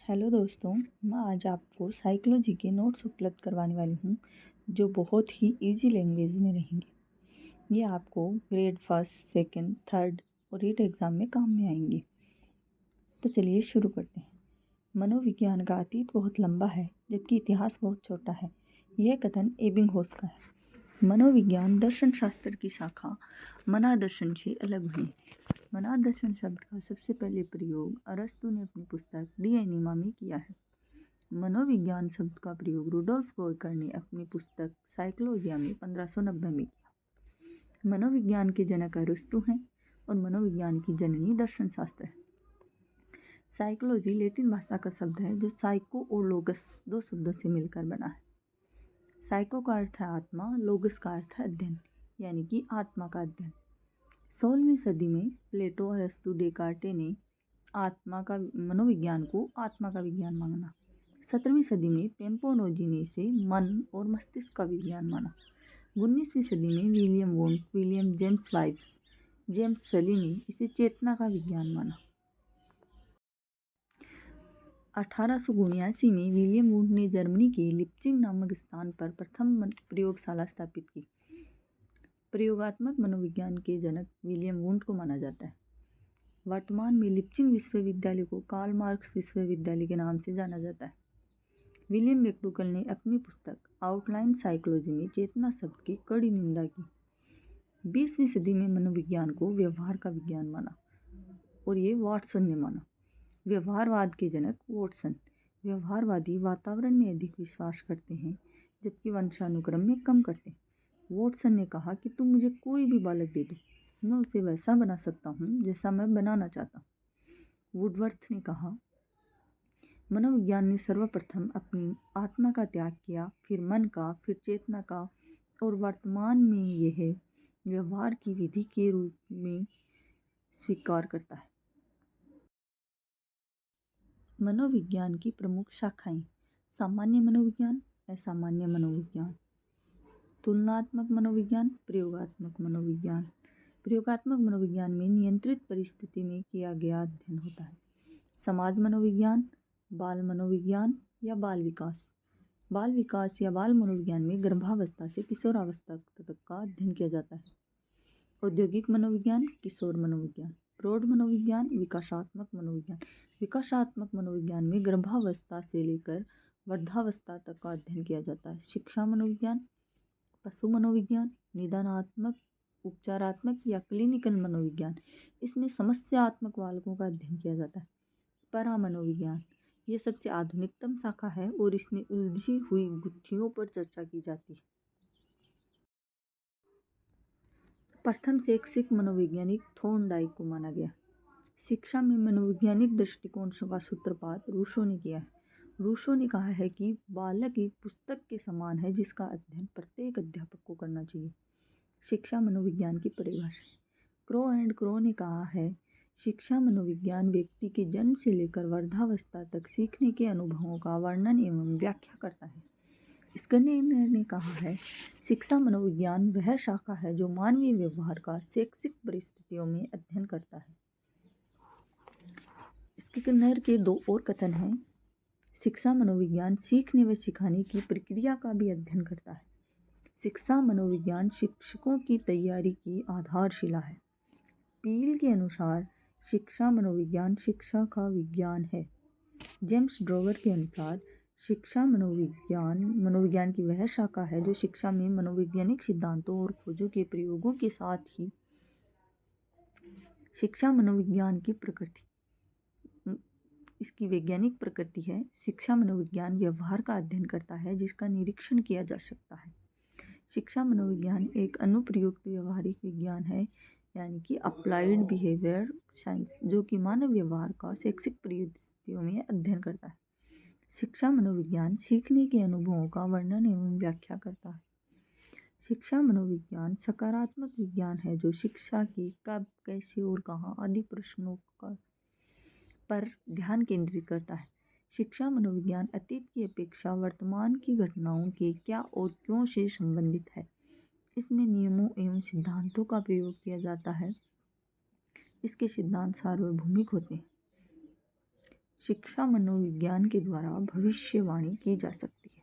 Hello दोस्तों, मैं आज आपको साइकोलॉजी के नोट्स उपलब्ध करवाने वाली हूँ जो बहुत ही इजी लैंग्वेज में रहेंगे। ये आपको ग्रेड फर्स्ट, सेकंड, थर्ड और रीट एग्ज़ाम में काम में आएंगे। तो चलिए शुरू करते हैं। मनोविज्ञान का अतीत बहुत लंबा है जबकि इतिहास बहुत छोटा है। यह कथन एबिंगहॉस का है। मनोविज्ञान दर्शन शास्त्र की शाखा मनादर्शन से अलग हुई। मनादर्शन शब्द का सबसे पहले प्रयोग अरस्तु ने अपनी पुस्तक डी एनिमा में किया है। मनोविज्ञान शब्द का प्रयोग रुडोल्फ गोर्कर ने अपनी पुस्तक साइकोलॉजिया में 1590 में किया। मनोविज्ञान के जनक अरस्तु हैं और मनोविज्ञान की जननी दर्शन शास्त्र है। साइकोलॉजी लैटिन भाषा का शब्द है जो साइको और लोगस दो शब्दों से मिलकर बना है। साइको का अर्थ है आत्मा, लोगस का अर्थ है अध्ययन, यानी कि आत्मा का अध्ययन। 16वीं सदी में प्लेटो, अरस्तु, डेकार्टे ने मनोविज्ञान को आत्मा का विज्ञान माना। 17वीं सदी में पेम्पोनोजी ने इसे मन और मस्तिष्क का विज्ञान माना। 19वीं सदी में William Wundt, William James vibes, James सली ने इसे चेतना का विज्ञान माना। 1879 में विलियम वुंट ने जर्मनी के लिप्जिंग नामक स्थान पर प्रथम प्रयोगशाला स्थापित की। प्रयोगात्मक मनोविज्ञान के जनक विलियम वुंट को माना जाता है। वर्तमान में लिप्जिंग विश्वविद्यालय को कार्ल मार्क्स विश्वविद्यालय के नाम से जाना जाता है। विलियम मैकडूगल ने अपनी पुस्तक आउटलाइन साइकोलॉजी में चेतना शब्द की कड़ी निंदा की। 20वीं सदी में मनोविज्ञान को व्यवहार का विज्ञान माना और ये वाटसन ने माना। व्यवहारवाद के जनक वाटसन। व्यवहारवादी वातावरण में अधिक विश्वास करते हैं जबकि वंशानुक्रम में कम करते हैं। वाटसन ने कहा कि तुम मुझे कोई भी बालक दे दो, मैं उसे वैसा बना सकता हूँ जैसा मैं बनाना चाहता हूँ। वुडवर्थ ने कहा, मनोविज्ञान ने सर्वप्रथम अपनी आत्मा का त्याग किया, फिर मन का, फिर चेतना का, और वर्तमान में यह व्यवहार की विधि के रूप में स्वीकार करता है। मनोविज्ञान की प्रमुख शाखाएं: सामान्य मनोविज्ञान, असामान्य मनोविज्ञान, तुलनात्मक मनोविज्ञान, प्रयोगात्मक मनोविज्ञान। प्रयोगात्मक मनोविज्ञान में नियंत्रित परिस्थिति में किया गया अध्ययन होता है। समाज मनोविज्ञान, बाल मनोविज्ञान या बाल विकास। बाल विकास या बाल मनोविज्ञान में गर्भावस्था से किशोरावस्था तक का अध्ययन किया जाता है। औद्योगिक मनोविज्ञान, किशोर मनोविज्ञान। प्रौढ़ मनोविज्ञान, विकासात्मक मनोविज्ञान। विकासात्मक मनोविज्ञान में गर्भावस्था से लेकर वृद्धावस्था तक का अध्ययन किया जाता है। शिक्षा मनोविज्ञान, पशु मनोविज्ञान, निदानात्मक, उपचारात्मक या क्लिनिकल मनोविज्ञान, इसमें समस्यात्मक बालकों का अध्ययन किया जाता है। परा मनोविज्ञान, ये सबसे आधुनिकतम शाखा है और इसमें उलझी हुई गुत्थियों पर चर्चा की जाती है। प्रथम शैक्षिक मनोवैज्ञानिक थॉर्नडाइक को माना गया। शिक्षा में मनोवैज्ञानिक दृष्टिकोण का सूत्रपात रूसो ने किया है। रूसो ने कहा है कि बालक एक पुस्तक के समान है जिसका अध्ययन प्रत्येक अध्यापक को करना चाहिए। शिक्षा मनोविज्ञान की परिभाषा: क्रो एंड क्रो ने कहा है, शिक्षा मनोविज्ञान व्यक्ति के जन्म से लेकर वृद्धावस्था तक सीखने के अनुभवों का वर्णन एवं व्याख्या करता है। स्किनर ने कहा है, शिक्षा मनोविज्ञान वह शाखा है जो मानवीय व्यवहार का शैक्षिक परिस्थितियों में अध्ययन करता है। स्किनर के दो और कथन हैं। शिक्षा मनोविज्ञान सीखने व सिखाने की प्रक्रिया का भी अध्ययन करता है। शिक्षा मनोविज्ञान शिक्षकों की तैयारी की आधारशिला है। पील के अनुसार शिक्षा मनोविज्ञान शिक्षा का विज्ञान है। जेम्स ड्रोवर के अनुसार शिक्षा मनोविज्ञान की वह शाखा है जो शिक्षा में मनोवैज्ञानिक सिद्धांतों और खोजों के प्रयोगों के साथ ही शिक्षा मनोविज्ञान की प्रकृति, इसकी वैज्ञानिक प्रकृति है। शिक्षा मनोविज्ञान व्यवहार का अध्ययन करता है जिसका निरीक्षण किया जा सकता है। शिक्षा मनोविज्ञान एक अनुप्रयुक्त व्यवहारिक विज्ञान है, यानी कि अप्लाइड बिहेवियर साइंस, जो कि मानव व्यवहार का शैक्षिक परिस्थितियों में अध्ययन करता है। शिक्षा मनोविज्ञान सीखने के अनुभवों का वर्णन एवं व्याख्या करता है। शिक्षा मनोविज्ञान सकारात्मक विज्ञान है जो शिक्षा के कब, कैसे और कहाँ आदि प्रश्नों पर ध्यान केंद्रित करता है। शिक्षा मनोविज्ञान अतीत की अपेक्षा वर्तमान की घटनाओं के क्या और क्यों से संबंधित है। इसमें नियमों एवं सिद्धांतों का प्रयोग किया जाता है। इसके सिद्धांत सार्वभौमिक होते हैं। शिक्षा मनोविज्ञान के द्वारा भविष्यवाणी की जा सकती है।